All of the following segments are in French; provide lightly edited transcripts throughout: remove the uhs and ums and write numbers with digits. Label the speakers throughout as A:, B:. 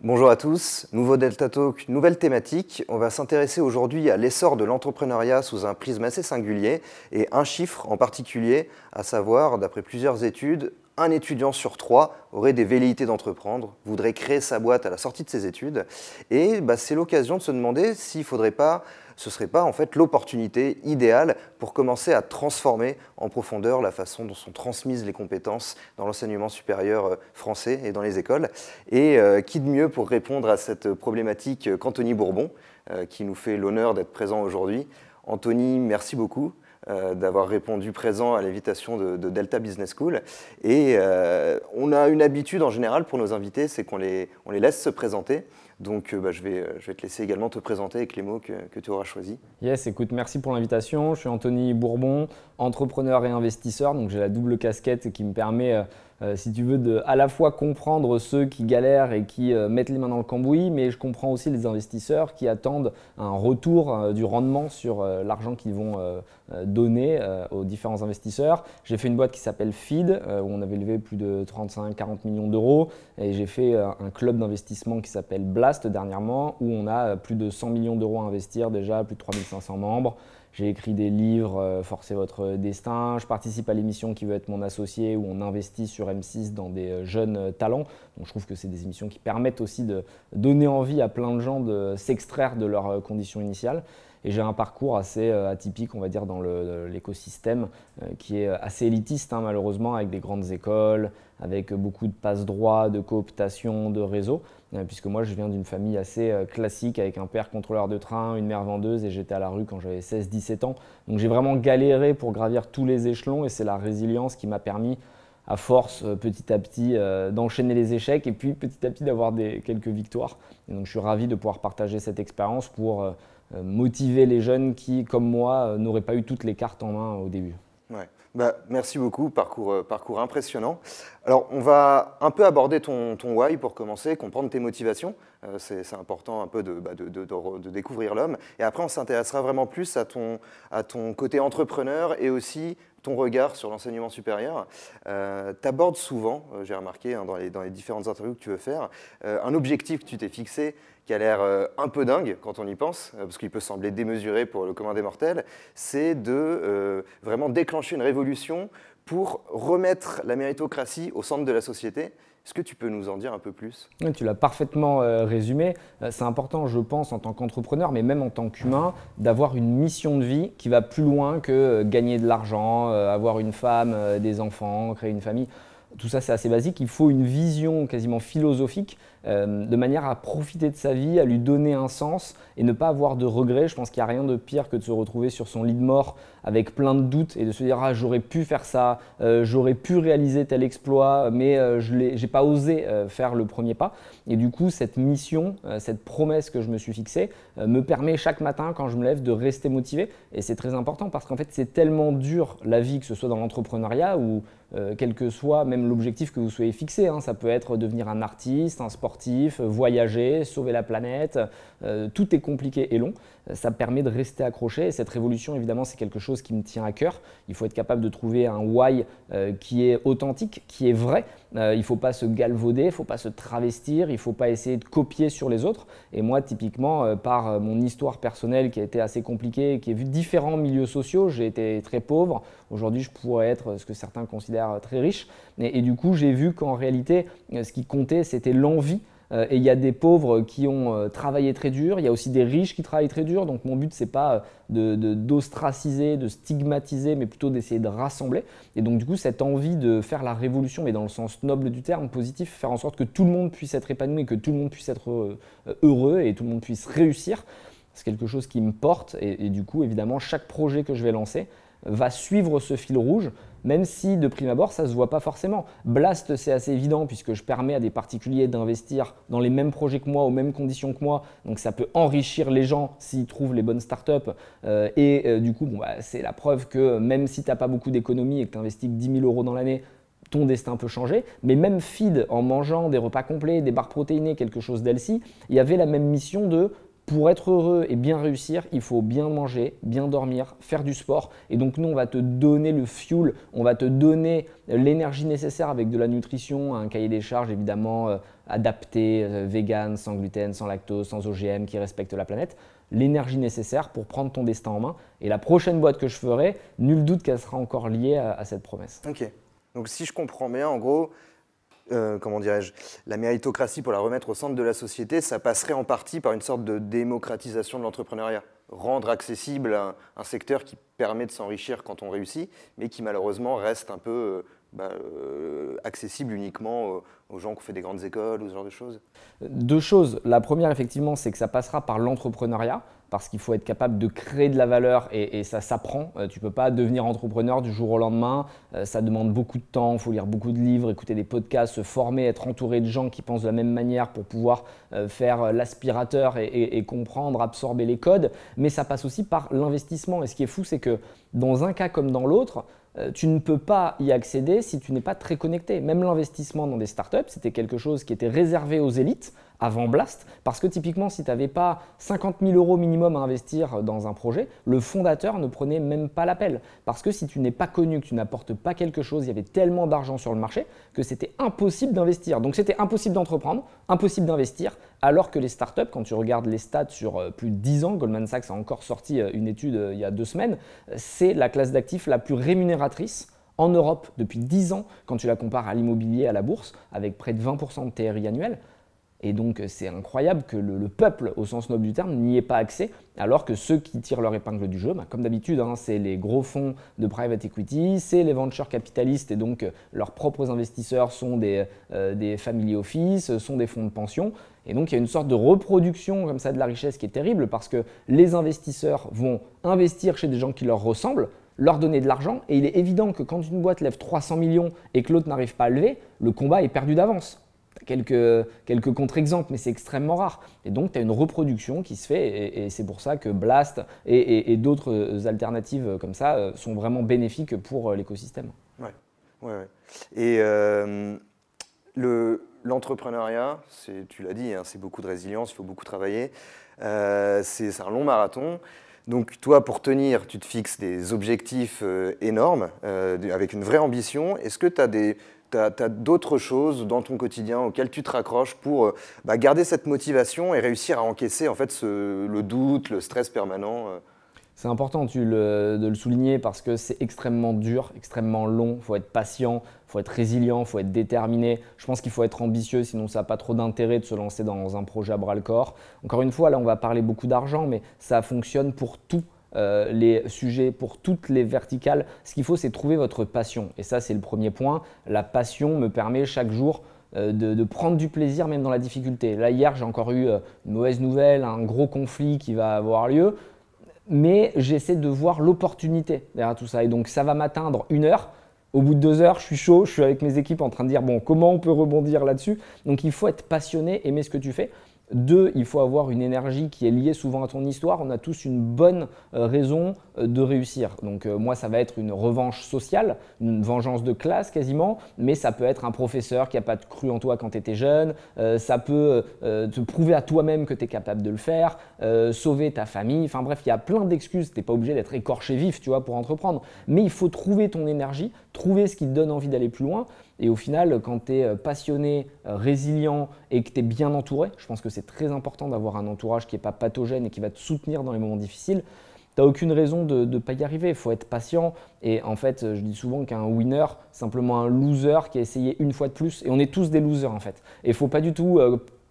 A: Bonjour à tous, nouveau Delta Talk, nouvelle thématique. On va s'intéresser aujourd'hui à l'essor de l'entrepreneuriat sous un prisme assez singulier et un chiffre en particulier, à savoir, d'après plusieurs études, un étudiant sur 3 aurait des velléités d'entreprendre, voudrait créer sa boîte à la sortie de ses études. Et c'est l'occasion de se demander s'il faudrait pas, ce ne serait pas en fait l'opportunité idéale pour commencer à transformer en profondeur la façon dont sont transmises les compétences dans l'enseignement supérieur français et dans les écoles. Et qui de mieux pour répondre à cette problématique qu'Anthony Bourbon, qui nous fait l'honneur d'être présent aujourd'hui. Anthony, merci beaucoup d'avoir répondu présent à l'invitation de Delta Business School. Et on a une habitude en général pour nos invités, c'est qu'on les laisse se présenter. Donc je vais te laisser également te présenter avec les mots que tu auras choisis.
B: Yes, écoute, merci pour l'invitation. Je suis Anthony Bourbon, entrepreneur et investisseur. Donc j'ai la double casquette qui me permet, si tu veux, de à la fois comprendre ceux qui galèrent et qui mettent les mains dans le cambouis, mais je comprends aussi les investisseurs qui attendent un retour du rendement sur l'argent qu'ils vont donner aux différents investisseurs. J'ai fait une boîte qui s'appelle Feed, où on avait levé plus de 35-40 millions d'euros. Et j'ai fait un club d'investissement qui s'appelle Blast dernièrement, où on a plus de 100 millions d'euros à investir déjà, plus de 3500 membres. J'ai écrit des livres, Forcez votre destin. Je participe à l'émission Qui veut être mon associé, où on investit sur M6 dans des jeunes talents. Donc je trouve que c'est des émissions qui permettent aussi de donner envie à plein de gens de s'extraire de leurs conditions initiales. Et j'ai un parcours assez atypique, on va dire, dans l'écosystème qui est assez élitiste, malheureusement, avec des grandes écoles, avec beaucoup de passe-droit, de cooptation, de réseau. Puisque moi, je viens d'une famille assez classique, avec un père contrôleur de train, une mère vendeuse, et j'étais à la rue quand j'avais 16-17 ans. Donc j'ai vraiment galéré pour gravir tous les échelons, et c'est la résilience qui m'a permis, à force, petit à petit, d'enchaîner les échecs, et puis petit à petit d'avoir quelques victoires. Et donc je suis ravi de pouvoir partager cette expérience pour motiver les jeunes qui, comme moi, n'auraient pas eu toutes les cartes en main au début.
A: Ouais. Merci beaucoup, parcours impressionnant. Alors, on va un peu aborder ton why pour commencer, comprendre tes motivations. C'est important un peu de découvrir l'homme. Et après, on s'intéressera vraiment plus à ton côté entrepreneur et aussi ton regard sur l'enseignement supérieur. Tu abordes souvent, j'ai remarqué dans les différentes interviews que tu veux faire, un objectif que tu t'es fixé qui a l'air un peu dingue quand on y pense, parce qu'il peut sembler démesuré pour le commun des mortels, c'est de vraiment déclencher une révolution pour remettre la méritocratie au centre de la société. Est-ce que tu peux nous en dire un peu plus ?
B: Oui, tu l'as parfaitement résumé. C'est important, je pense, en tant qu'entrepreneur, mais même en tant qu'humain, d'avoir une mission de vie qui va plus loin que gagner de l'argent, avoir une femme, des enfants, créer une famille. Tout ça, c'est assez basique. Il faut une vision quasiment philosophique de manière à profiter de sa vie, à lui donner un sens et ne pas avoir de regrets. Je pense qu'il n'y a rien de pire que de se retrouver sur son lit de mort avec plein de doutes et de se dire « Ah, j'aurais pu faire ça, j'aurais pu réaliser tel exploit, mais je n'ai pas osé faire le premier pas. » Et du coup, cette mission, cette promesse que je me suis fixée me permet chaque matin, quand je me lève, de rester motivé. Et c'est très important parce qu'en fait, c'est tellement dur la vie, que ce soit dans l'entrepreneuriat ou quel que soit même l'objectif que vous soyez fixé. Ça peut être devenir un artiste, un sportif, voyager, sauver la planète. Tout est compliqué et long. Ça permet de rester accroché. Et cette révolution, évidemment, c'est quelque chose qui me tient à cœur. Il faut être capable de trouver un why qui est authentique, qui est vrai. Il ne faut pas se galvauder, il ne faut pas se travestir, il ne faut pas essayer de copier sur les autres. Et moi, typiquement, par mon histoire personnelle qui a été assez compliquée, qui a vu différents milieux sociaux, j'ai été très pauvre. Aujourd'hui, je pourrais être ce que certains considèrent très riche. Et du coup, j'ai vu qu'en réalité, ce qui comptait, c'était l'envie. Et il y a des pauvres qui ont travaillé très dur, il y a aussi des riches qui travaillent très dur. Donc mon but, ce n'est pas d'ostraciser, de stigmatiser, mais plutôt d'essayer de rassembler. Et donc du coup, cette envie de faire la révolution, mais dans le sens noble du terme, positif, faire en sorte que tout le monde puisse être épanoui, que tout le monde puisse être heureux et tout le monde puisse réussir, c'est quelque chose qui me porte. Et du coup, évidemment, chaque projet que je vais lancer va suivre ce fil rouge, même si de prime abord ça ne se voit pas forcément. Blast, c'est assez évident puisque je permets à des particuliers d'investir dans les mêmes projets que moi, aux mêmes conditions que moi, donc ça peut enrichir les gens s'ils trouvent les bonnes startups du coup c'est la preuve que même si tu n'as pas beaucoup d'économies et que tu investis 10 000 € dans l'année, ton destin peut changer. Mais même Feed, en mangeant des repas complets, des barres protéinées, quelque chose d'healthy, il y avait la même mission de Pour être heureux et bien réussir, il faut bien manger, bien dormir, faire du sport. Et donc nous, on va te donner le fuel, on va te donner l'énergie nécessaire avec de la nutrition, un cahier des charges évidemment adapté, vegan, sans gluten, sans lactose, sans OGM, qui respecte la planète. L'énergie nécessaire pour prendre ton destin en main. Et la prochaine boîte que je ferai, nul doute qu'elle sera encore liée à cette promesse.
A: Ok. Donc si je comprends bien, en gros, comment dirais-je, la méritocratie pour la remettre au centre de la société, ça passerait en partie par une sorte de démocratisation de l'entrepreneuriat. Rendre accessible un secteur qui permet de s'enrichir quand on réussit, mais qui malheureusement reste un peu accessible uniquement aux gens qui ont fait des grandes écoles ou ce genre de choses.
B: Deux choses. La première, effectivement, c'est que ça passera par l'entrepreneuriat, parce qu'il faut être capable de créer de la valeur et ça s'apprend. Tu ne peux pas devenir entrepreneur du jour au lendemain. Ça demande beaucoup de temps, il faut lire beaucoup de livres, écouter des podcasts, se former, être entouré de gens qui pensent de la même manière pour pouvoir faire l'aspirateur et comprendre, absorber les codes. Mais ça passe aussi par l'investissement. Et ce qui est fou, c'est que dans un cas comme dans l'autre, tu ne peux pas y accéder si tu n'es pas très connecté. Même l'investissement dans des startups, c'était quelque chose qui était réservé aux élites avant Blast, parce que typiquement, si tu n'avais pas 50 000 € minimum à investir dans un projet, le fondateur ne prenait même pas l'appel. Parce que si tu n'es pas connu, que tu n'apportes pas quelque chose, il y avait tellement d'argent sur le marché que c'était impossible d'investir. Donc c'était impossible d'entreprendre, impossible d'investir, alors que les startups, quand tu regardes les stats sur plus de 10 ans, Goldman Sachs a encore sorti une étude il y a 2 semaines, c'est la classe d'actifs la plus rémunératrice en Europe depuis 10 ans, quand tu la compares à l'immobilier, à la bourse, avec près de 20% de TRI annuel. Et donc c'est incroyable que le peuple, au sens noble du terme, n'y ait pas accès, alors que ceux qui tirent leur épingle du jeu, comme d'habitude, c'est les gros fonds de private equity, c'est les venture capitalistes et donc leurs propres investisseurs sont des family office, sont des fonds de pension. Et donc il y a une sorte de reproduction comme ça de la richesse qui est terrible parce que les investisseurs vont investir chez des gens qui leur ressemblent, leur donner de l'argent et il est évident que quand une boîte lève 300 millions et que l'autre n'arrive pas à lever, le combat est perdu d'avance. Quelques contre-exemples, mais c'est extrêmement rare. Et donc, tu as une reproduction qui se fait et c'est pour ça que Blast et d'autres alternatives comme ça sont vraiment bénéfiques pour l'écosystème.
A: Ouais. Et l'entrepreneuriat, tu l'as dit, c'est beaucoup de résilience, il faut beaucoup travailler. C'est un long marathon. Donc toi, pour tenir, tu te fixes des objectifs énormes, avec une vraie ambition. Est-ce que tu as d'autres choses dans ton quotidien auxquelles tu te raccroches pour garder cette motivation et réussir à encaisser en fait, le doute, le stress permanent
B: C'est important de le souligner parce que c'est extrêmement dur, extrêmement long. Il faut être patient, il faut être résilient, il faut être déterminé. Je pense qu'il faut être ambitieux, sinon ça n'a pas trop d'intérêt de se lancer dans un projet à bras-le-corps. Encore une fois, là on va parler beaucoup d'argent, mais ça fonctionne pour tous les sujets, pour toutes les verticales. Ce qu'il faut, c'est trouver votre passion. Et ça, c'est le premier point. La passion me permet chaque jour de prendre du plaisir même dans la difficulté. Là, hier, j'ai encore eu une mauvaise nouvelle, un gros conflit qui va avoir lieu. Mais j'essaie de voir l'opportunité derrière tout ça. Et donc, ça va m'atteindre 1 heure. Au bout de 2 heures, je suis chaud, je suis avec mes équipes en train de dire bon, comment on peut rebondir là-dessus. Donc, il faut être passionné, aimer ce que tu fais. 2, il faut avoir une énergie qui est liée souvent à ton histoire. On a tous une bonne raison de réussir. Donc moi, ça va être une revanche sociale, une vengeance de classe quasiment, mais ça peut être un professeur qui n'a pas cru en toi quand tu étais jeune, ça peut te prouver à toi-même que tu es capable de le faire, sauver ta famille, enfin bref, il y a plein d'excuses. Tu n'es pas obligé d'être écorché vif, tu vois, pour entreprendre. Mais il faut trouver ton énergie, trouver ce qui te donne envie d'aller plus loin. Et au final, quand tu es passionné, résilient et que tu es bien entouré, je pense que c'est très important d'avoir un entourage qui n'est pas pathogène et qui va te soutenir dans les moments difficiles, tu n'as aucune raison de ne pas y arriver. Il faut être patient. Et en fait, je dis souvent qu'un winner, c'est simplement un loser qui a essayé une fois de plus. Et on est tous des losers en fait. Et il ne faut pas du tout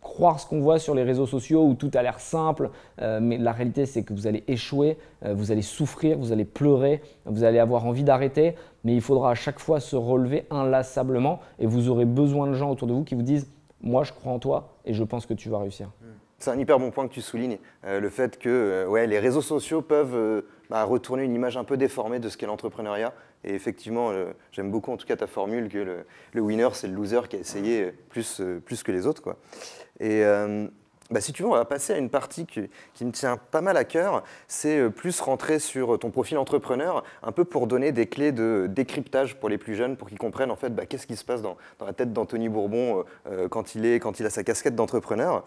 B: croire ce qu'on voit sur les réseaux sociaux où tout a l'air simple, mais la réalité c'est que vous allez échouer, vous allez souffrir, vous allez pleurer, vous allez avoir envie d'arrêter, mais il faudra à chaque fois se relever inlassablement et vous aurez besoin de gens autour de vous qui vous disent « moi je crois en toi et je pense que tu vas réussir ».
A: C'est un hyper bon point que tu soulignes, le fait que les réseaux sociaux peuvent retourner une image un peu déformée de ce qu'est l'entrepreneuriat. Et effectivement, j'aime beaucoup en tout cas ta formule que le winner, c'est le loser qui a essayé plus que les autres, quoi. Et si tu veux, on va passer à une partie qui me tient pas mal à cœur. C'est plus rentrer sur ton profil entrepreneur, un peu pour donner des clés de décryptage pour les plus jeunes, pour qu'ils comprennent en fait qu'est-ce qui se passe dans la tête d'Anthony Bourbon quand il a sa casquette d'entrepreneur.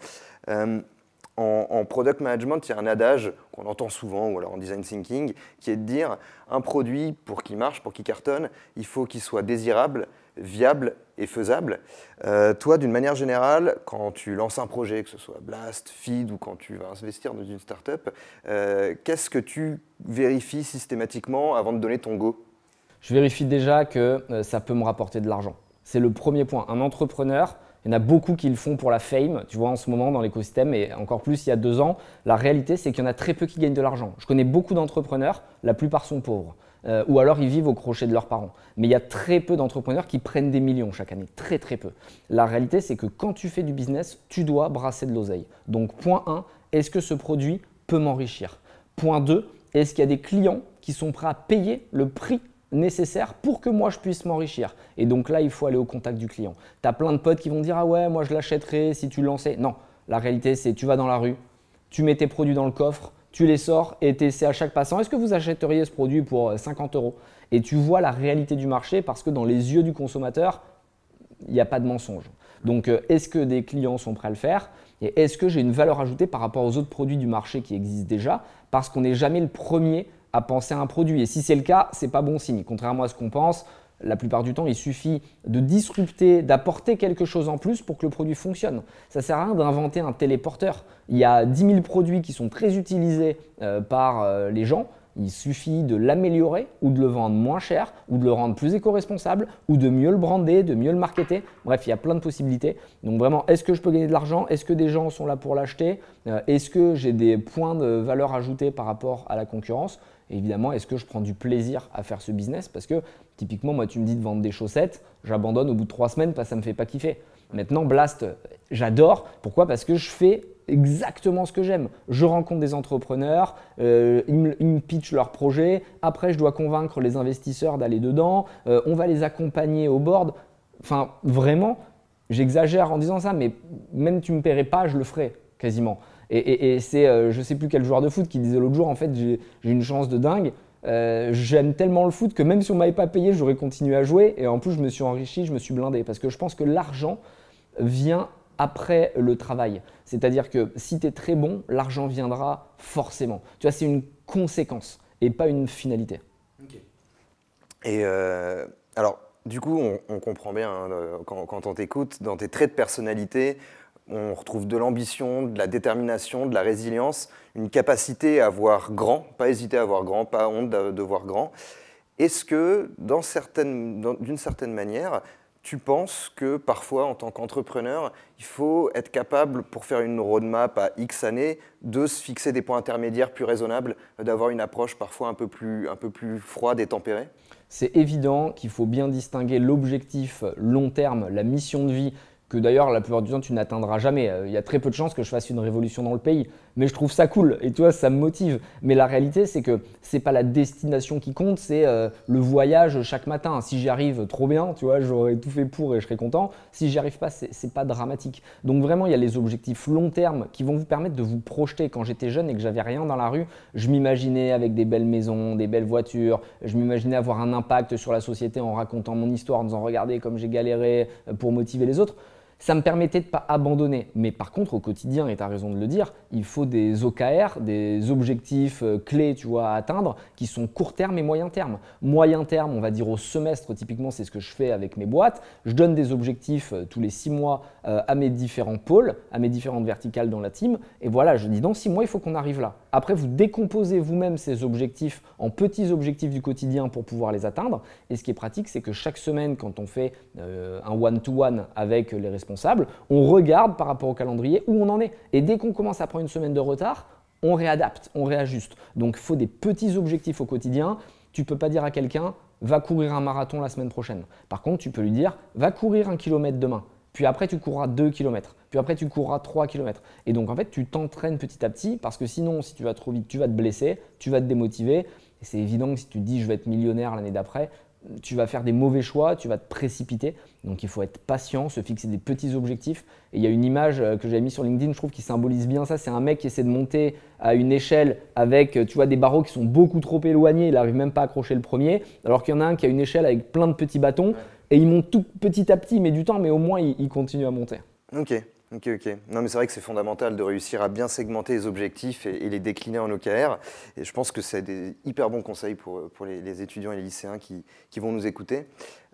A: En product management, il y a un adage qu'on entend souvent, ou alors en design thinking, qui est de dire un produit, pour qu'il marche, pour qu'il cartonne, il faut qu'il soit désirable, viable et faisable. Toi, d'une manière générale, quand tu lances un projet, que ce soit Blast, Feed ou quand tu vas investir dans une startup, qu'est-ce que tu vérifies systématiquement avant de donner ton go?
B: Je vérifie déjà que ça peut me rapporter de l'argent. C'est le premier point. Un entrepreneur, il y en a beaucoup qui le font pour la fame, tu vois, en ce moment dans l'écosystème, et encore plus il y a 2 ans. La réalité, c'est qu'il y en a très peu qui gagnent de l'argent. Je connais beaucoup d'entrepreneurs, la plupart sont pauvres. Ou alors ils vivent au crochet de leurs parents. Mais il y a très peu d'entrepreneurs qui prennent des millions chaque année, très très peu. La réalité, c'est que quand tu fais du business, tu dois brasser de l'oseille. Donc point 1, est-ce que ce produit peut m'enrichir? Point 2, est-ce qu'il y a des clients qui sont prêts à payer le prix nécessaire pour que moi je puisse m'enrichir? Et donc là, il faut aller au contact du client. Tu as plein de potes qui vont dire « Ah ouais, moi je l'achèterais si tu le lançais ». Non, la réalité, c'est tu vas dans la rue, tu mets tes produits dans le coffre, tu les sors et tu essaies à chaque passant. Est-ce que vous achèteriez ce produit pour 50 €? Et tu vois la réalité du marché parce que dans les yeux du consommateur, il n'y a pas de mensonge. Donc, est-ce que des clients sont prêts à le faire? Et est-ce que j'ai une valeur ajoutée par rapport aux autres produits du marché qui existent déjà? Parce qu'on n'est jamais le premier à penser à un produit. Et si c'est le cas, ce n'est pas bon signe. Contrairement à ce qu'on pense, la plupart du temps, il suffit de disrupter, d'apporter quelque chose en plus pour que le produit fonctionne. Ça ne sert à rien d'inventer un téléporteur. Il y a 10 000 produits qui sont très utilisés par les gens. Il suffit de l'améliorer ou de le vendre moins cher ou de le rendre plus éco-responsable ou de mieux le brander, de mieux le marketer. Bref, il y a plein de possibilités. Donc vraiment, est-ce que je peux gagner de l'argent? Est-ce que des gens sont là pour l'acheter? Est-ce que j'ai des points de valeur ajoutés par rapport à la concurrence? Et évidemment, est-ce que je prends du plaisir à faire ce business? Parce que typiquement, moi, tu me dis de vendre des chaussettes, j'abandonne au bout de 3 semaines parce que ça ne me fait pas kiffer. Maintenant, Blast, j'adore. Pourquoi? Parce que je fais exactement ce que j'aime. Je rencontre des entrepreneurs, ils me pitchent leur projet. Après, je dois convaincre les investisseurs d'aller dedans. On va les accompagner au board. Enfin, vraiment, j'exagère en disant ça, mais même tu ne me paierais pas, je le ferais quasiment. Et c'est, je ne sais plus quel joueur de foot qui disait l'autre jour, en fait, j'ai une chance de dingue. J'aime tellement le foot que même si on ne m'avait pas payé, j'aurais continué à jouer. Et en plus, je me suis enrichi, je me suis blindé. Parce que je pense que l'argent vient après le travail. C'est-à-dire que si tu es très bon, l'argent viendra forcément. Tu vois, c'est une conséquence et pas une finalité.
A: Okay. Et alors, du coup, on comprend bien hein, quand on t'écoute, dans tes traits de personnalité, on retrouve de l'ambition, de la détermination, de la résilience, une capacité à voir grand, pas hésiter à voir grand, pas honte de voir grand. Est-ce que, d'une certaine manière, tu penses que parfois, en tant qu'entrepreneur, il faut être capable, pour faire une roadmap à X années, de se fixer des points intermédiaires plus raisonnables, d'avoir une approche parfois un peu plus froide et tempérée?
B: C'est évident qu'il faut bien distinguer l'objectif long terme, la mission de vie, que d'ailleurs la plupart du temps tu n'atteindras jamais. Il y a très peu de chances que je fasse une révolution dans le pays, mais je trouve ça cool et tu vois, ça me motive. Mais la réalité, c'est que ce n'est pas la destination qui compte, c'est le voyage chaque matin. Si j'y arrive, trop bien, tu vois, j'aurais tout fait pour et je serais content. Si j'y arrive pas, c'est pas dramatique. Donc vraiment, il y a les objectifs long terme qui vont vous permettre de vous projeter. Quand j'étais jeune et que j'avais rien dans la rue, je m'imaginais avec des belles maisons, des belles voitures, je m'imaginais avoir un impact sur la société en racontant mon histoire, en disant regardez comme j'ai galéré pour motiver les autres. Ça me permettait de ne pas abandonner. Mais par contre, au quotidien, et tu as raison de le dire, il faut des OKR, des objectifs clés tu vois, à atteindre qui sont court terme et moyen terme. Moyen terme, on va dire au semestre, typiquement, c'est ce que je fais avec mes boîtes. Je donne des objectifs tous les 6 mois à mes différents pôles, à mes différentes verticales dans la team. Et voilà, je dis dans 6 mois, il faut qu'on arrive là. Après, vous décomposez vous-même ces objectifs en petits objectifs du quotidien pour pouvoir les atteindre. Et ce qui est pratique, c'est que chaque semaine, quand on fait un one-to-one avec les responsables, on regarde par rapport au calendrier où on en est. Et dès qu'on commence à prendre une semaine de retard, on réadapte, on réajuste. Donc, il faut des petits objectifs au quotidien. Tu ne peux pas dire à quelqu'un « va courir un marathon la semaine prochaine ». Par contre, tu peux lui dire « va courir 1 kilomètre demain ». Puis après, tu courras 2 km. Puis après, tu courras 3 km. Et donc, en fait, tu t'entraînes petit à petit parce que sinon, si tu vas trop vite, tu vas te blesser, tu vas te démotiver. Et c'est évident que si tu te dis « je vais être millionnaire l'année d'après », tu vas faire des mauvais choix, tu vas te précipiter. Donc, il faut être patient, se fixer des petits objectifs. Et il y a une image que j'avais mise sur LinkedIn, je trouve, qui symbolise bien ça. C'est un mec qui essaie de monter à une échelle avec tu vois, des barreaux qui sont beaucoup trop éloignés. Il n'arrive même pas à accrocher le premier. Alors qu'il y en a un qui a une échelle avec plein de petits bâtons. Et il monte tout petit à petit, il met du temps, mais au moins, il continue à monter.
A: Ok. Ok, ok. Non, mais c'est vrai que c'est fondamental de réussir à bien segmenter les objectifs et les décliner en OKR. Et je pense que c'est des hyper bons conseils pour les étudiants et les lycéens qui vont nous écouter.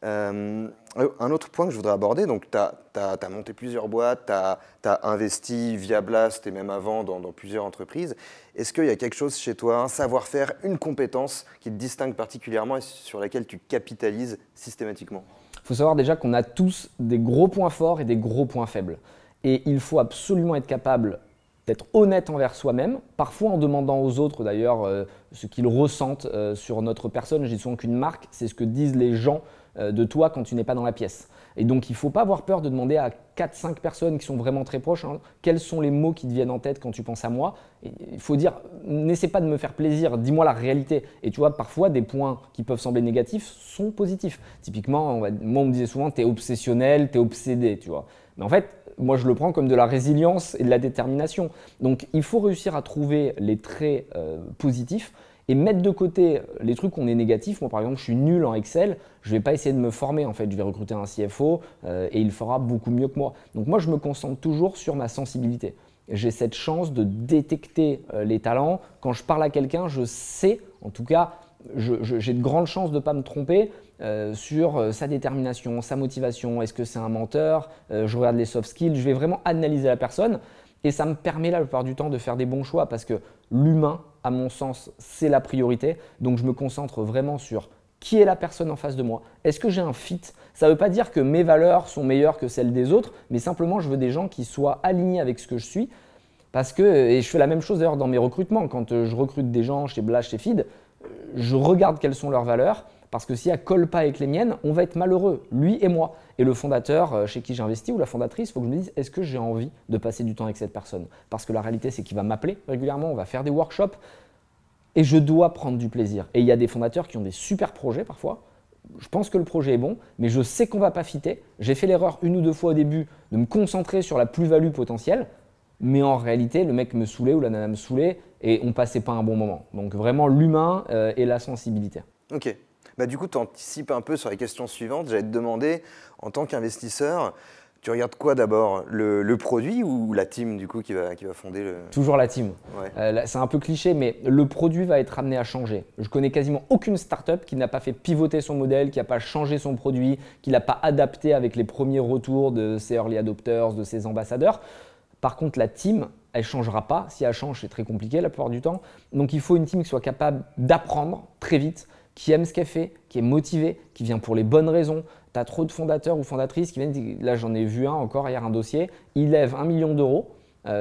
A: Un autre point que je voudrais aborder, donc tu as monté plusieurs boîtes, tu as investi via Blast et même avant dans plusieurs entreprises. Est-ce qu'il y a quelque chose chez toi, un savoir-faire, une compétence qui te distingue particulièrement et sur laquelle tu capitalises systématiquement?
B: Il faut savoir déjà qu'on a tous des gros points forts et des gros points faibles. Et il faut absolument être capable d'être honnête envers soi-même, parfois en demandant aux autres d'ailleurs ce qu'ils ressentent sur notre personne. Je dis souvent qu'une marque, c'est ce que disent les gens de toi quand tu n'es pas dans la pièce. Et donc il ne faut pas avoir peur de demander à 4-5 personnes qui sont vraiment très proches quels sont les mots qui te viennent en tête quand tu penses à moi. Et il faut dire, n'essaie pas de me faire plaisir, dis-moi la réalité. Et tu vois, parfois des points qui peuvent sembler négatifs sont positifs. Typiquement, moi on me disait souvent, tu es obsessionnel, tu es obsédé, tu vois. Mais en fait, moi je le prends comme de la résilience et de la détermination. Donc il faut réussir à trouver les traits positifs et mettre de côté les trucs où on est négatif. Moi par exemple, je suis nul en Excel, je ne vais pas essayer de me former en fait. Je vais recruter un CFO et il fera beaucoup mieux que moi. Donc moi je me concentre toujours sur ma sensibilité. J'ai cette chance de détecter les talents. Quand je parle à quelqu'un, je sais, en tout cas, j'ai de grandes chances de ne pas me tromper sur sa détermination, sa motivation. Est-ce que c'est un menteur? Je regarde les soft skills, je vais vraiment analyser la personne et ça me permet la plupart du temps de faire des bons choix parce que l'humain, à mon sens, c'est la priorité. Donc je me concentre vraiment sur qui est la personne en face de moi. Est-ce que j'ai un fit? Ça ne veut pas dire que mes valeurs sont meilleures que celles des autres, mais simplement je veux des gens qui soient alignés avec ce que je suis. Parce que, et je fais la même chose d'ailleurs dans mes recrutements, quand je recrute des gens chez Blast, chez Feed, je regarde quelles sont leurs valeurs. Parce que si elle ne colle pas avec les miennes, on va être malheureux, lui et moi. Et le fondateur chez qui j'investis ou la fondatrice, il faut que je me dise, est-ce que j'ai envie de passer du temps avec cette personne? Parce que la réalité, c'est qu'il va m'appeler régulièrement, on va faire des workshops et je dois prendre du plaisir. Et il y a des fondateurs qui ont des super projets parfois. Je pense que le projet est bon, mais je sais qu'on ne va pas fitter. J'ai fait l'erreur 1 ou 2 fois au début de me concentrer sur la plus-value potentielle. Mais en réalité, le mec me saoulait ou la nana me saoulait et on ne passait pas un bon moment. Donc vraiment l'humain et la sensibilité.
A: Ok. Bah, du coup, tu anticipes un peu sur les questions suivantes. J'allais te demander, en tant qu'investisseur, tu regardes quoi d'abord, le produit ou la team du coup qui va fonder le…
B: Toujours la team.
A: Ouais.
B: C'est un peu cliché, mais le produit va être amené à changer. Je connais quasiment aucune startup qui n'a pas fait pivoter son modèle, qui n'a pas changé son produit, qui l'a pas adapté avec les premiers retours de ses early adopters, de ses ambassadeurs. Par contre, la team, elle ne changera pas. Si elle change, c'est très compliqué la plupart du temps. Donc il faut une team qui soit capable d'apprendre très vite, qui aime ce qu'elle fait, qui est motivée, qui vient pour les bonnes raisons. Tu as trop de fondateurs ou fondatrices qui viennent, là j'en ai vu un encore hier, un dossier, il lève 1 million d'euros,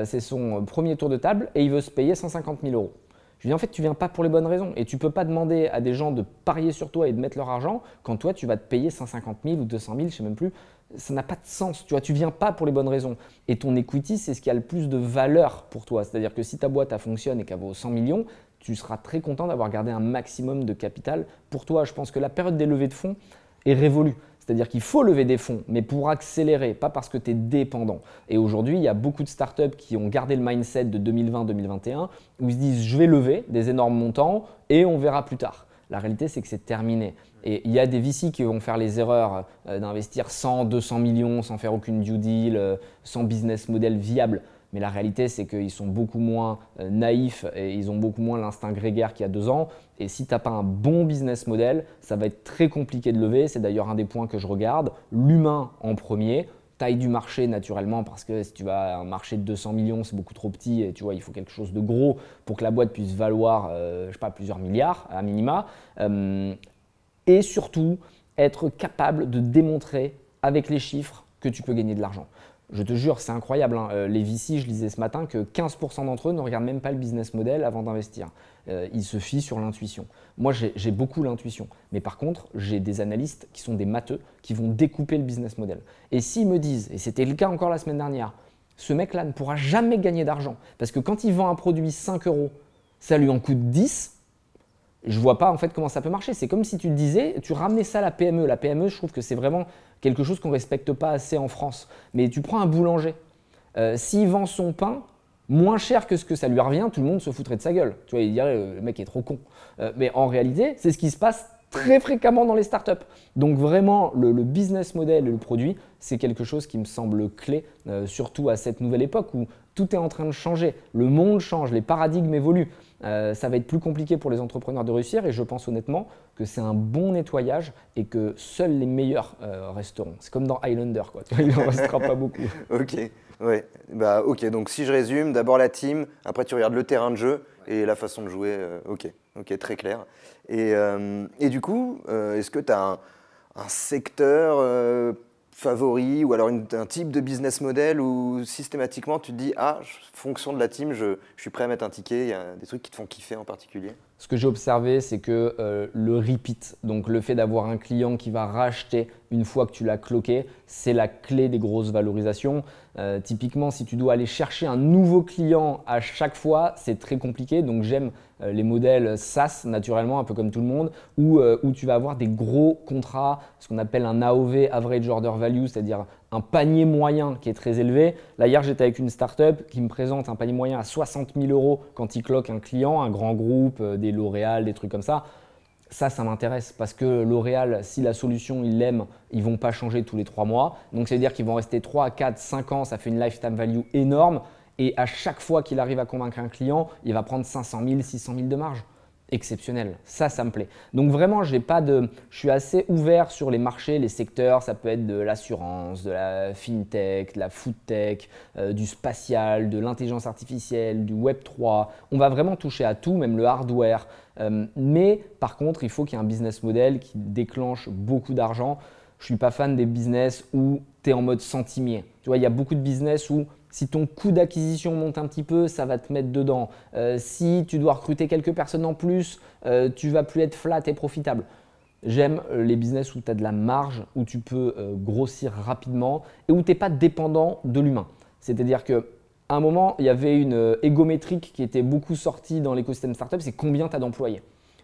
B: c'est son premier tour de table et il veut se payer 150 000 euros. Je lui dis en fait tu ne viens pas pour les bonnes raisons et tu ne peux pas demander à des gens de parier sur toi et de mettre leur argent quand toi tu vas te payer 150 000 ou 200 000, je ne sais même plus. Ça n'a pas de sens, tu vois, tu viens pas pour les bonnes raisons. Et ton equity, c'est ce qui a le plus de valeur pour toi. C'est-à-dire que si ta boîte elle fonctionne et qu'elle vaut 100 millions, tu seras très content d'avoir gardé un maximum de capital pour toi. Je pense que la période des levées de fonds est révolue. C'est-à-dire qu'il faut lever des fonds, mais pour accélérer, pas parce que tu es dépendant. Et aujourd'hui, il y a beaucoup de startups qui ont gardé le mindset de 2020-2021 où ils se disent je vais lever des énormes montants et on verra plus tard. La réalité, c'est que c'est terminé. Et il y a des VC qui vont faire les erreurs d'investir 100, 200 millions sans faire aucune due deal, sans business model viable. Mais la réalité, c'est qu'ils sont beaucoup moins naïfs et ils ont beaucoup moins l'instinct grégaire qu'il y a 2 ans. Et si tu n'as pas un bon business model, ça va être très compliqué de lever. C'est d'ailleurs un des points que je regarde. L'humain en premier, taille du marché naturellement parce que si tu vas à un marché de 200 millions, c'est beaucoup trop petit et tu vois, il faut quelque chose de gros pour que la boîte puisse valoir je sais pas, plusieurs milliards à minima. Et surtout, être capable de démontrer avec les chiffres que tu peux gagner de l'argent. Je te jure, c'est incroyable. Les VC, je lisais ce matin que 15% d'entre eux ne regardent même pas le business model avant d'investir. Ils se fient sur l'intuition. Moi, j'ai beaucoup l'intuition. Mais par contre, j'ai des analystes qui sont des matheux, qui vont découper le business model. Et s'ils me disent, et c'était le cas encore la semaine dernière, ce mec-là ne pourra jamais gagner d'argent parce que quand il vend un produit 5 euros, ça lui en coûte 10. Je ne vois pas en fait comment ça peut marcher. C'est comme si tu te disais, tu ramenais ça à la PME. La PME, je trouve que c'est vraiment quelque chose qu'on ne respecte pas assez en France. Mais tu prends un boulanger, s'il vend son pain moins cher que ce que ça lui revient, tout le monde se foutrait de sa gueule. Tu vois, il dirait le mec est trop con. Mais en réalité, c'est ce qui se passe très fréquemment dans les startups. Donc vraiment, le business model et le produit, c'est quelque chose qui me semble clé, surtout à cette nouvelle époque où tout est en train de changer. Le monde change, les paradigmes évoluent. Ça va être plus compliqué pour les entrepreneurs de réussir et je pense honnêtement que c'est un bon nettoyage et que seuls les meilleurs resteront. C'est comme dans Highlander, quoi. Il n'en restera pas beaucoup.
A: Ok, ouais. Bah, ok, donc si je résume, d'abord la team, après tu regardes le terrain de jeu et la façon de jouer. Ok, très clair. Et du coup, est-ce que tu as un secteur favori ou alors un type de business model où systématiquement tu te dis fonction de la team, je suis prêt à mettre un ticket, il y a des trucs qui te font kiffer en particulier?
B: Ce que j'ai observé, c'est que le repeat, donc le fait d'avoir un client qui va racheter une fois que tu l'as cloqué, c'est la clé des grosses valorisations. Typiquement, si tu dois aller chercher un nouveau client à chaque fois, c'est très compliqué. Donc j'aime les modèles SaaS naturellement, un peu comme tout le monde, où tu vas avoir des gros contrats, ce qu'on appelle un AOV, Average Order Value, c'est-à-dire un panier moyen qui est très élevé. Là, hier, j'étais avec une startup qui me présente un panier moyen à 60 000 € quand il cloque un client, un grand groupe, des L'Oréal, des trucs comme ça. Ça m'intéresse parce que L'Oréal, si la solution, ils l'aiment, ils ne vont pas changer tous les 3 mois. Donc, ça veut dire qu'ils vont rester 3, 4, 5 ans. Ça fait une lifetime value énorme. Et à chaque fois qu'il arrive à convaincre un client, il va prendre 500 000, 600 000 de marge. Exceptionnel, ça me plaît. Donc vraiment, je suis assez ouvert sur les marchés, les secteurs. Ça peut être de l'assurance, de la fintech, de la foodtech, du spatial, de l'intelligence artificielle, du Web3. On va vraiment toucher à tout, même le hardware. Mais par contre, il faut qu'il y ait un business model qui déclenche beaucoup d'argent. Je ne suis pas fan des business où tu es en mode centimier. Tu vois, il y a beaucoup de business où si ton coût d'acquisition monte un petit peu, ça va te mettre dedans. Si tu dois recruter quelques personnes en plus, tu vas plus être flat et profitable. J'aime les business où tu as de la marge, où tu peux grossir rapidement et où tu n'es pas dépendant de l'humain. C'est-à-dire qu'à un moment, il y avait une égométrique qui était beaucoup sortie dans l'écosystème startup, c'est combien tu as d'employés.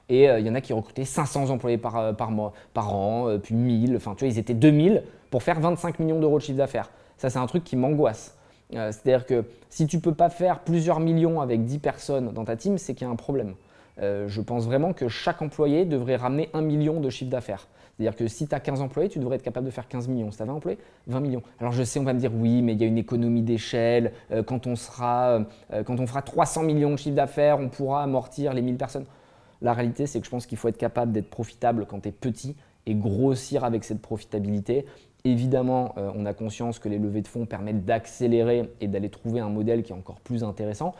B: Et il y en a qui recrutaient 500 employés par mois, par an, puis 1000. Enfin, tu vois, ils étaient 2000 pour faire 25 millions d'euros de chiffre d'affaires. Ça, c'est un truc qui m'angoisse. C'est-à-dire que si tu ne peux pas faire plusieurs millions avec 10 personnes dans ta team, c'est qu'il y a un problème. Je pense vraiment que chaque employé devrait ramener 1 million de chiffre d'affaires. C'est-à-dire que si tu as 15 employés, tu devrais être capable de faire 15 millions. Si tu as 20 employés, 20 millions. Alors je sais, on va me dire oui, mais il y a une économie d'échelle. Quand on fera 300 millions de chiffre d'affaires, on pourra amortir les 1000 personnes. La réalité, c'est que je pense qu'il faut être capable d'être profitable quand tu es petit et grossir avec cette profitabilité. Évidemment, on a conscience que les levées de fonds permettent d'accélérer et d'aller trouver un modèle qui est encore plus intéressant.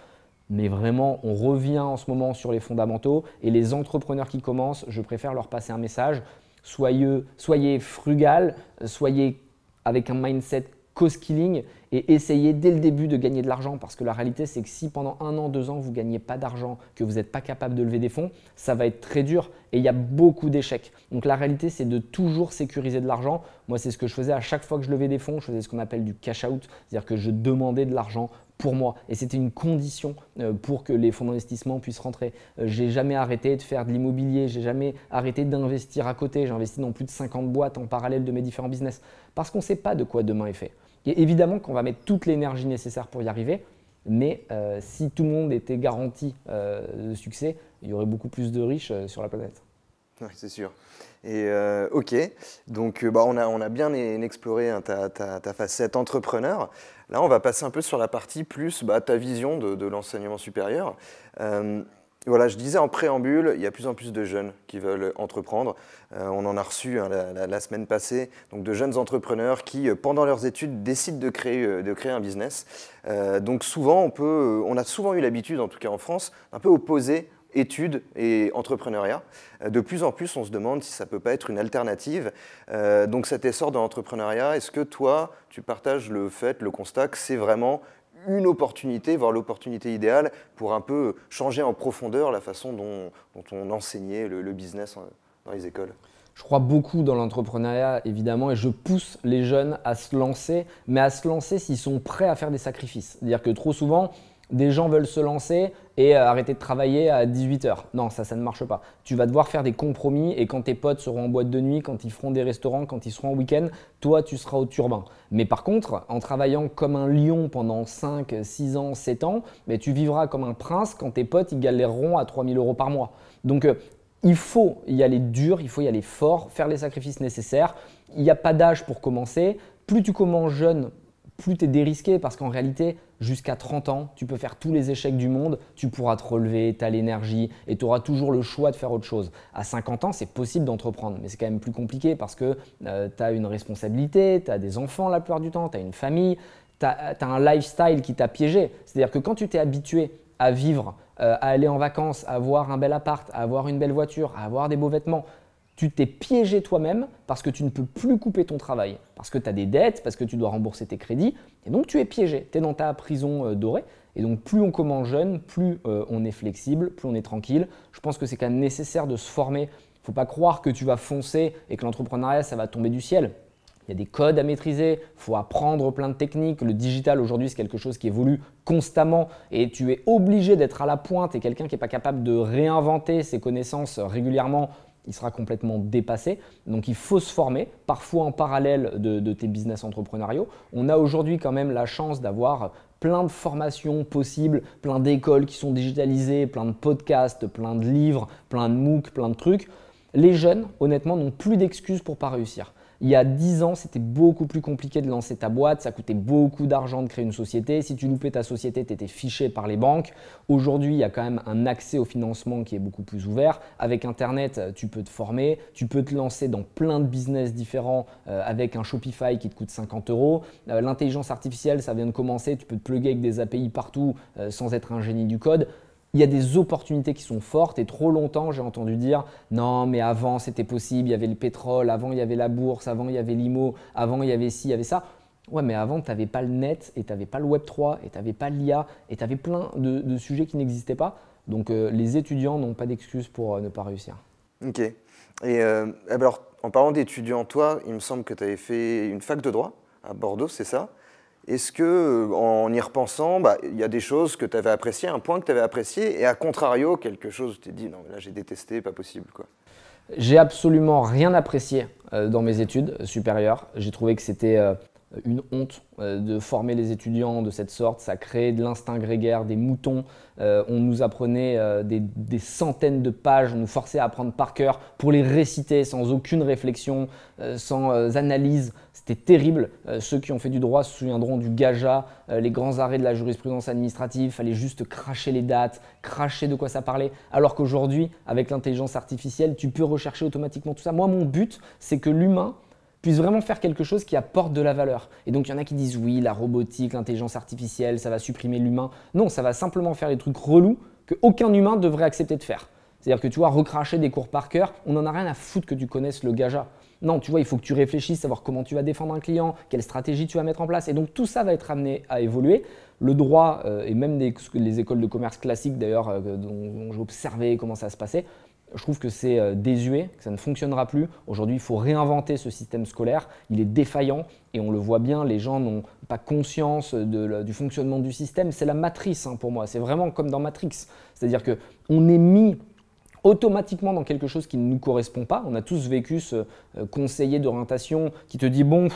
B: Mais vraiment, on revient en ce moment sur les fondamentaux et les entrepreneurs qui commencent, je préfère leur passer un message. Soyez frugal, soyez avec un mindset co-skilling et essayez dès le début de gagner de l'argent parce que la réalité, c'est que si pendant 1 an, 2 ans, vous ne gagnez pas d'argent, que vous n'êtes pas capable de lever des fonds, ça va être très dur et il y a beaucoup d'échecs. Donc la réalité, c'est de toujours sécuriser de l'argent. Moi, c'est ce que je faisais à chaque fois que je levais des fonds. Je faisais ce qu'on appelle du cash out, c'est-à-dire que je demandais de l'argent pour moi et c'était une condition pour que les fonds d'investissement puissent rentrer. J'ai jamais arrêté de faire de l'immobilier, j'ai jamais arrêté d'investir à côté. J'ai investi dans plus de 50 boîtes en parallèle de mes différents business parce qu'on ne sait pas de quoi demain est fait. Et évidemment qu'on va mettre toute l'énergie nécessaire pour y arriver, mais si tout le monde était garanti de succès, il y aurait beaucoup plus de riches sur la planète.
A: Oui, c'est sûr. Et ok, donc on a bien exploré ta facette entrepreneur. Là, on va passer un peu sur la partie plus ta vision de l'enseignement supérieur. Voilà, je disais en préambule, il y a de plus en plus de jeunes qui veulent entreprendre. On en a reçu la semaine passée, donc de jeunes entrepreneurs qui, pendant leurs études, décident de créer un business. Donc souvent, on a souvent eu l'habitude, en tout cas en France, un peu opposer études et entrepreneuriat. De plus en plus, on se demande si ça ne peut pas être une alternative. Donc cet essor de l'entrepreneuriat, est-ce que toi, tu partages le constat que c'est vraiment une opportunité, voire l'opportunité idéale pour un peu changer en profondeur la façon dont on enseignait le business dans les écoles?
B: Je crois beaucoup dans l'entrepreneuriat, évidemment, et je pousse les jeunes à se lancer, mais à se lancer s'ils sont prêts à faire des sacrifices. C'est-à-dire que trop souvent, des gens veulent se lancer et arrêter de travailler à 18 h. Non, ça ne marche pas. Tu vas devoir faire des compromis et quand tes potes seront en boîte de nuit, quand ils feront des restaurants, quand ils seront en week-end, toi, tu seras au turbin. Mais par contre, en travaillant comme un lion pendant 5, 6 ans, 7 ans, tu vivras comme un prince quand tes potes ils galéreront à 3 000 € par mois. Donc, Il faut y aller dur, il faut y aller fort, faire les sacrifices nécessaires. Il n'y a pas d'âge pour commencer. Plus tu commences jeune, plus tu es dérisqué parce qu'en réalité, jusqu'à 30 ans, tu peux faire tous les échecs du monde, tu pourras te relever, tu as l'énergie et tu auras toujours le choix de faire autre chose. À 50 ans, c'est possible d'entreprendre, mais c'est quand même plus compliqué parce que tu as une responsabilité, tu as des enfants la plupart du temps, tu as une famille, tu as un lifestyle qui t'a piégé. C'est-à-dire que quand tu t'es habitué à vivre, à aller en vacances, à avoir un bel appart, à avoir une belle voiture, à avoir des beaux vêtements, tu t'es piégé toi-même parce que tu ne peux plus couper ton travail, parce que tu as des dettes, parce que tu dois rembourser tes crédits, et donc tu es piégé, tu es dans ta prison dorée. Et donc plus on commence jeune, plus on est flexible, plus on est tranquille. Je pense que c'est quand même nécessaire de se former. Il ne faut pas croire que tu vas foncer et que l'entrepreneuriat, ça va tomber du ciel. Il y a des codes à maîtriser, il faut apprendre plein de techniques. Le digital aujourd'hui, c'est quelque chose qui évolue constamment et tu es obligé d'être à la pointe. Et quelqu'un qui n'est pas capable de réinventer ses connaissances régulièrement, il sera complètement dépassé. Donc il faut se former, parfois en parallèle de tes business entrepreneuriaux. On a aujourd'hui quand même la chance d'avoir plein de formations possibles, plein d'écoles qui sont digitalisées, plein de podcasts, plein de livres, plein de MOOC, plein de trucs. Les jeunes, honnêtement, n'ont plus d'excuses pour ne pas réussir. Il y a 10 ans, c'était beaucoup plus compliqué de lancer ta boîte, ça coûtait beaucoup d'argent de créer une société. Si tu loupais ta société, tu étais fiché par les banques. Aujourd'hui, il y a quand même un accès au financement qui est beaucoup plus ouvert. Avec Internet, tu peux te former, tu peux te lancer dans plein de business différents avec un Shopify qui te coûte 50 €. L'intelligence artificielle, ça vient de commencer, tu peux te plugger avec des API partout sans être un génie du code. Il y a des opportunités qui sont fortes et trop longtemps, j'ai entendu dire « Non, mais avant, c'était possible, il y avait le pétrole, avant, il y avait la bourse, avant, il y avait l'IMO, avant, il y avait ci, il y avait ça. » Ouais, mais avant, tu n'avais pas le net et tu n'avais pas le Web3 et tu n'avais pas l'IA et tu avais plein de sujets qui n'existaient pas. Donc, les étudiants n'ont pas d'excuses pour ne pas réussir.
A: Ok. Et alors, en parlant d'étudiants, toi, il me semble que tu avais fait une fac de droit à Bordeaux, c'est ça? Est-ce que, en y repensant, il y a des choses que tu avais appréciées, un point que tu avais apprécié, et à contrario, quelque chose où tu t'es dit, non, là j'ai détesté, pas possible, quoi.
B: J'ai absolument rien apprécié dans mes études supérieures. J'ai trouvé que c'était une honte de former les étudiants de cette sorte. Ça créait de l'instinct grégaire, des moutons. On nous apprenait des centaines de pages, on nous forçait à apprendre par cœur pour les réciter sans aucune réflexion, sans analyse. C'était terrible. Ceux qui ont fait du droit se souviendront du gaja, les grands arrêts de la jurisprudence administrative. Il fallait juste cracher les dates, cracher de quoi ça parlait. Alors qu'aujourd'hui, avec l'intelligence artificielle, tu peux rechercher automatiquement tout ça. Moi, mon but, c'est que l'humain puisse vraiment faire quelque chose qui apporte de la valeur. Et donc, il y en a qui disent oui, la robotique, l'intelligence artificielle, ça va supprimer l'humain. Non, ça va simplement faire des trucs relous qu'aucun humain devrait accepter de faire. C'est-à-dire que tu vois, recracher des cours par cœur, on n'en a rien à foutre que tu connaisses le gaja. Non, tu vois, il faut que tu réfléchisses, savoir comment tu vas défendre un client, quelle stratégie tu vas mettre en place. Et donc, tout ça va être amené à évoluer. Le droit et même les écoles de commerce classiques, d'ailleurs, dont j'ai observé comment ça se passait, je trouve que c'est désuet, que ça ne fonctionnera plus. Aujourd'hui, il faut réinventer ce système scolaire. Il est défaillant et on le voit bien, les gens n'ont pas conscience du fonctionnement du système. C'est la matrice pour moi, c'est vraiment comme dans Matrix. C'est-à-dire qu'on est mis automatiquement dans quelque chose qui ne nous correspond pas. On a tous vécu ce conseiller d'orientation qui te dit « bon,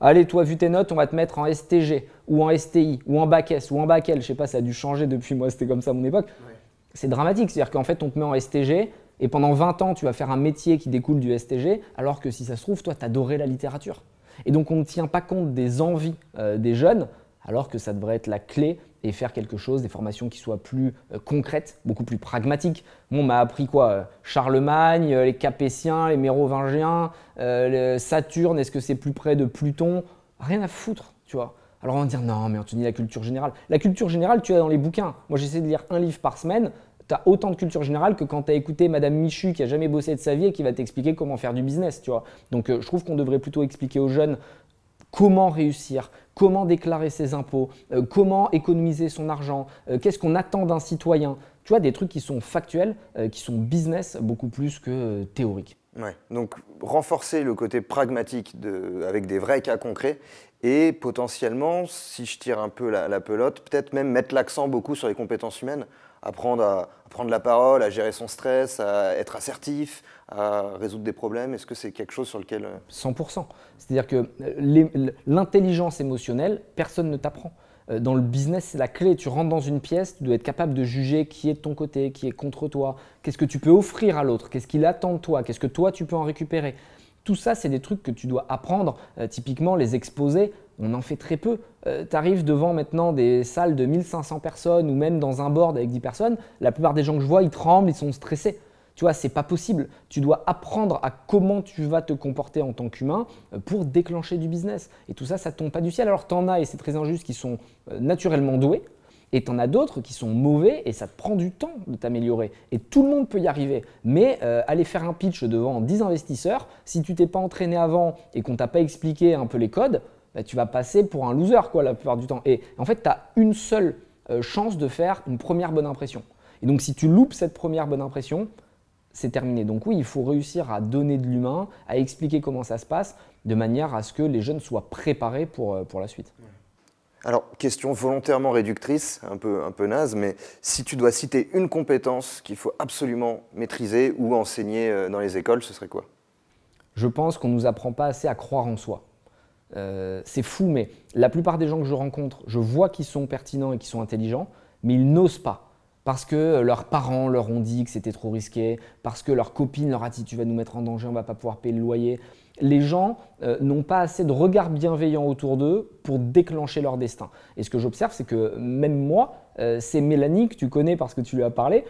B: allez, toi, vu tes notes, on va te mettre en STG ou en STI ou en bac S ou en bac L. » Je ne sais pas, ça a dû changer depuis moi, c'était comme ça à mon époque. Ouais. C'est dramatique, c'est-à-dire qu'en fait, on te met en STG et pendant 20 ans, tu vas faire un métier qui découle du STG, alors que si ça se trouve, toi, tu adorais la littérature. Et donc, on ne tient pas compte des envies des jeunes, alors que ça devrait être la clé et faire quelque chose, des formations qui soient plus concrètes, beaucoup plus pragmatiques. Bon, on m'a appris quoi? Charlemagne, les Capétiens, les Mérovingiens, Saturne, est-ce que c'est plus près de Pluton? Rien à foutre, tu vois. Alors on va dire non, mais Anthony, la culture générale. La culture générale, tu as dans les bouquins. Moi, j'essaie de lire un livre par semaine. Tu as autant de culture générale que quand tu as écouté Madame Michu qui n'a jamais bossé de sa vie et qui va t'expliquer comment faire du business, tu vois. Donc, je trouve qu'on devrait plutôt expliquer aux jeunes comment réussir, comment déclarer ses impôts, comment économiser son argent, qu'est-ce qu'on attend d'un citoyen. Tu vois, des trucs qui sont factuels, qui sont business beaucoup plus que théoriques.
A: Ouais. Donc, renforcer le côté pragmatique avec des vrais cas concrets et potentiellement, si je tire un peu la pelote, peut-être même mettre l'accent beaucoup sur les compétences humaines, apprendre à prendre la parole, à gérer son stress, à être assertif, à résoudre des problèmes. Est-ce que c'est quelque chose sur lequel…
B: 100%. C'est-à-dire que l'intelligence émotionnelle, personne ne t'apprend. Dans le business, c'est la clé. Tu rentres dans une pièce, tu dois être capable de juger qui est de ton côté, qui est contre toi, qu'est-ce que tu peux offrir à l'autre, qu'est-ce qu'il attend de toi, qu'est-ce que toi tu peux en récupérer. Tout ça, c'est des trucs que tu dois apprendre. Typiquement, les exposés, on en fait très peu. Tu arrives devant maintenant des salles de 1500 personnes ou même dans un board avec 10 personnes. La plupart des gens que je vois, ils tremblent, ils sont stressés. Tu vois, c'est pas possible. Tu dois apprendre à comment tu vas te comporter en tant qu'humain pour déclencher du business. Et tout ça, ça tombe pas du ciel. Alors, tu en as, et c'est très injuste, qui sont naturellement doués. Et tu en as d'autres qui sont mauvais et ça te prend du temps de t'améliorer. Et tout le monde peut y arriver. Mais aller faire un pitch devant 10 investisseurs, si tu t'es pas entraîné avant et qu'on t'a pas expliqué un peu les codes, bah, tu vas passer pour un loser quoi, la plupart du temps. Et en fait, tu as une seule chance de faire une première bonne impression. Et donc, si tu loupes cette première bonne impression, c'est terminé. Donc oui, il faut réussir à donner de l'humain, à expliquer comment ça se passe, de manière à ce que les jeunes soient préparés pour la suite.
A: Alors, question volontairement réductrice, un peu naze, mais si tu dois citer une compétence qu'il faut absolument maîtriser ou enseigner dans les écoles, ce serait quoi?
B: Je pense qu'on ne nous apprend pas assez à croire en soi. C'est fou, mais la plupart des gens que je rencontre, je vois qu'ils sont pertinents et qu'ils sont intelligents, mais ils n'osent pas. Parce que leurs parents leur ont dit que c'était trop risqué, parce que leurs copines leur a dit tu vas nous mettre en danger, on ne va pas pouvoir payer le loyer. Les gens n'ont pas assez de regard bienveillant autour d'eux pour déclencher leur destin. Et ce que j'observe, c'est que même moi, c'est Mélanie, que tu connais parce que tu lui as parlé,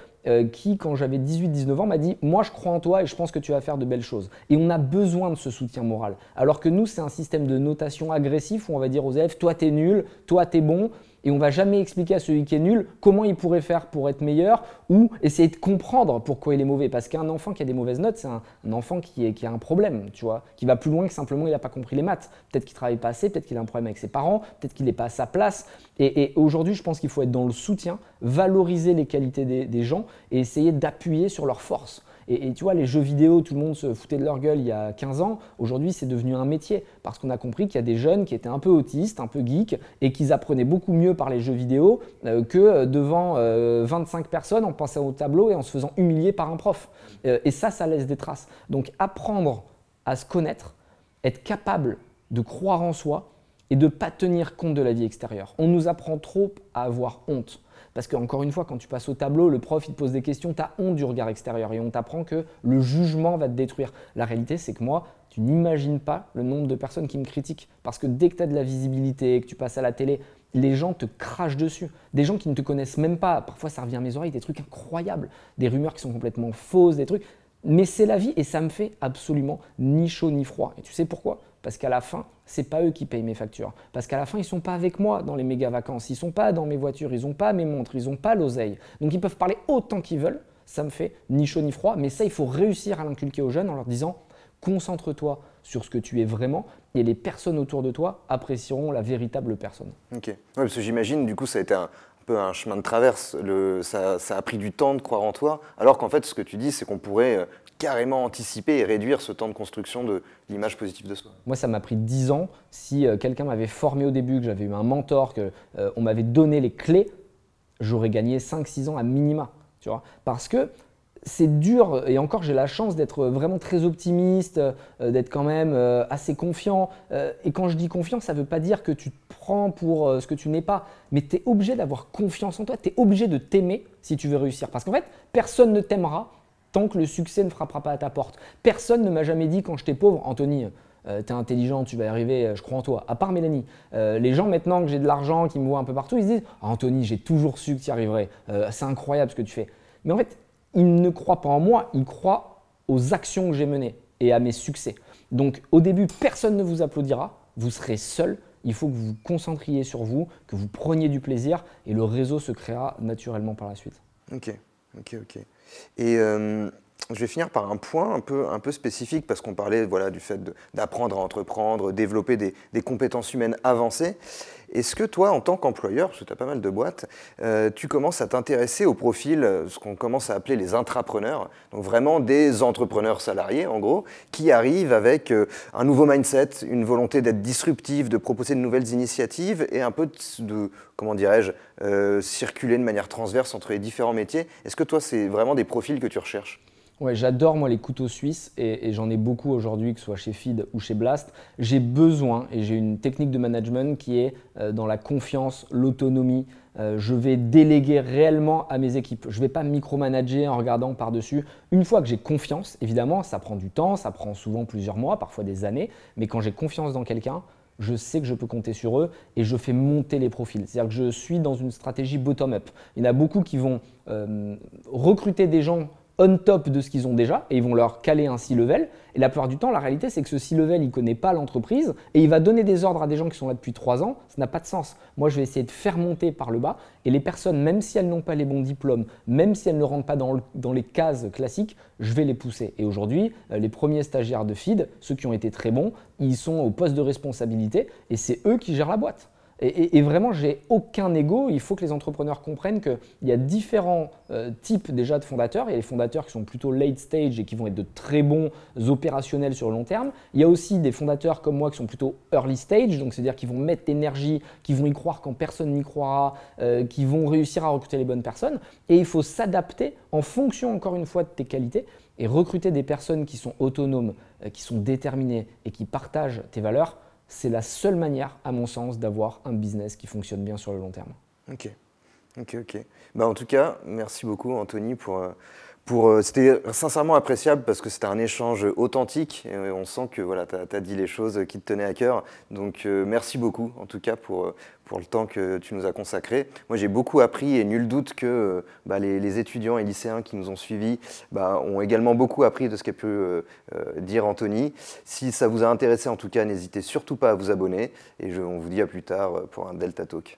B: qui, quand j'avais 18-19 ans, m'a dit « Moi, je crois en toi et je pense que tu vas faire de belles choses. » Et on a besoin de ce soutien moral. Alors que nous, c'est un système de notation agressif où on va dire aux élèves « Toi, t'es nul, toi, t'es bon ». Et on ne va jamais expliquer à celui qui est nul comment il pourrait faire pour être meilleur ou essayer de comprendre pourquoi il est mauvais. Parce qu'un enfant qui a des mauvaises notes, c'est un enfant qui a un problème, tu vois, qui va plus loin que simplement il n'a pas compris les maths. Peut-être qu'il ne travaille pas assez, peut-être qu'il a un problème avec ses parents, peut-être qu'il n'est pas à sa place. Et aujourd'hui, je pense qu'il faut être dans le soutien, valoriser les qualités des gens et essayer d'appuyer sur leurs forces. Et tu vois, les jeux vidéo, tout le monde se foutait de leur gueule il y a 15 ans. Aujourd'hui, c'est devenu un métier parce qu'on a compris qu'il y a des jeunes qui étaient un peu autistes, un peu geeks et qu'ils apprenaient beaucoup mieux par les jeux vidéo que devant 25 personnes en passant au tableau et en se faisant humilier par un prof. Et ça laisse des traces. Donc, apprendre à se connaître, être capable de croire en soi et de ne pas tenir compte de la vie extérieure. On nous apprend trop à avoir honte. Parce qu'encore une fois, quand tu passes au tableau, le prof il te pose des questions, tu as honte du regard extérieur et on t'apprend que le jugement va te détruire. La réalité, c'est que moi, tu n'imagines pas le nombre de personnes qui me critiquent. Parce que dès que tu as de la visibilité, que tu passes à la télé, les gens te crachent dessus. Des gens qui ne te connaissent même pas. Parfois, ça revient à mes oreilles, des trucs incroyables. Des rumeurs qui sont complètement fausses, des trucs. Mais c'est la vie et ça me fait absolument ni chaud ni froid. Et tu sais pourquoi? Parce qu'à la fin, ce n'est pas eux qui payent mes factures. Parce qu'à la fin, ils ne sont pas avec moi dans les méga vacances. Ils ne sont pas dans mes voitures, ils n'ont pas mes montres, ils n'ont pas l'oseille. Donc ils peuvent parler autant qu'ils veulent. Ça me fait ni chaud ni froid. Mais ça, il faut réussir à l'inculquer aux jeunes en leur disant concentre-toi sur ce que tu es vraiment et les personnes autour de toi apprécieront la véritable personne.
A: Ok. Ouais, parce que j'imagine, du coup, ça a été un peu un chemin de traverse. Ça a pris du temps de croire en toi. Alors qu'en fait, ce que tu dis, c'est qu'on pourrait carrément anticiper et réduire ce temps de construction de l'image positive de soi.
B: Moi, ça m'a pris 10 ans. Si quelqu'un m'avait formé au début, que j'avais eu un mentor, qu'on m'avait donné les clés, j'aurais gagné 5-6 ans à minima. Tu vois, parce que c'est dur et encore j'ai la chance d'être vraiment très optimiste, d'être quand même assez confiant. Et quand je dis confiant, ça ne veut pas dire que tu te prends pour ce que tu n'es pas, mais tu es obligé d'avoir confiance en toi, tu es obligé de t'aimer si tu veux réussir. Parce qu'en fait, personne ne t'aimera tant que le succès ne frappera pas à ta porte. Personne ne m'a jamais dit quand j'étais pauvre, Anthony, tu es intelligent, tu vas y arriver, je crois en toi, à part Mélanie. Les gens maintenant que j'ai de l'argent, qui me voient un peu partout, ils se disent « Anthony, j'ai toujours su que tu y arriverais, c'est incroyable ce que tu fais ». Mais en fait, ils ne croient pas en moi, ils croient aux actions que j'ai menées et à mes succès. Donc au début, personne ne vous applaudira, vous serez seul. Il faut que vous vous concentriez sur vous, que vous preniez du plaisir et le réseau se créera naturellement par la suite.
A: Ok. Et je vais finir par un point un peu spécifique parce qu'on parlait du fait d'apprendre à entreprendre, développer des compétences humaines avancées. Est-ce que toi, en tant qu'employeur, parce que tu as pas mal de boîtes, tu commences à t'intéresser au profil, ce qu'on commence à appeler les intrapreneurs, donc vraiment des entrepreneurs salariés en gros, qui arrivent avec un nouveau mindset, une volonté d'être disruptif, de proposer de nouvelles initiatives et un peu de comment dirais-je, circuler de manière transverse entre les différents métiers. Est-ce que toi, c'est vraiment des profils que tu recherches ?
B: Ouais, j'adore moi les couteaux suisses et j'en ai beaucoup aujourd'hui, que ce soit chez Feed ou chez Blast. J'ai besoin et j'ai une technique de management qui est dans la confiance, l'autonomie. Je vais déléguer réellement à mes équipes. Je ne vais pas micromanager en regardant par-dessus. Une fois que j'ai confiance, évidemment, ça prend du temps, ça prend souvent plusieurs mois, parfois des années, mais quand j'ai confiance dans quelqu'un, je sais que je peux compter sur eux et je fais monter les profils. C'est-à-dire que je suis dans une stratégie bottom-up. Il y en a beaucoup qui vont recruter des gens on top de ce qu'ils ont déjà et ils vont leur caler un C-level. Et la plupart du temps, la réalité, c'est que ce C-level, il ne connaît pas l'entreprise et il va donner des ordres à des gens qui sont là depuis 3 ans. Ça n'a pas de sens. Moi, je vais essayer de faire monter par le bas et les personnes, même si elles n'ont pas les bons diplômes, même si elles ne rentrent pas dans les cases classiques, je vais les pousser. Et aujourd'hui, les premiers stagiaires de Feed, ceux qui ont été très bons, ils sont au poste de responsabilité et c'est eux qui gèrent la boîte. Et vraiment, j'ai aucun ego. Il faut que les entrepreneurs comprennent qu'il y a différents types déjà de fondateurs. Il y a les fondateurs qui sont plutôt late stage et qui vont être de très bons opérationnels sur le long terme. Il y a aussi des fondateurs comme moi qui sont plutôt early stage, donc c'est-à-dire qui vont mettre l'énergie, qui vont y croire quand personne n'y croira, qui vont réussir à recruter les bonnes personnes. Et il faut s'adapter en fonction, encore une fois, de tes qualités et recruter des personnes qui sont autonomes, qui sont déterminées et qui partagent tes valeurs. C'est la seule manière, à mon sens, d'avoir un business qui fonctionne bien sur le long terme.
A: Ok. Bah, en tout cas, merci beaucoup Anthony c'était sincèrement appréciable parce que c'était un échange authentique et on sent que voilà, tu as dit les choses qui te tenaient à cœur. Donc merci beaucoup en tout cas pour le temps que tu nous as consacré. Moi j'ai beaucoup appris et nul doute que les étudiants et lycéens qui nous ont suivis ont également beaucoup appris de ce qu'a pu dire Anthony. Si ça vous a intéressé en tout cas, n'hésitez surtout pas à vous abonner et on vous dit à plus tard pour un Delta Talk.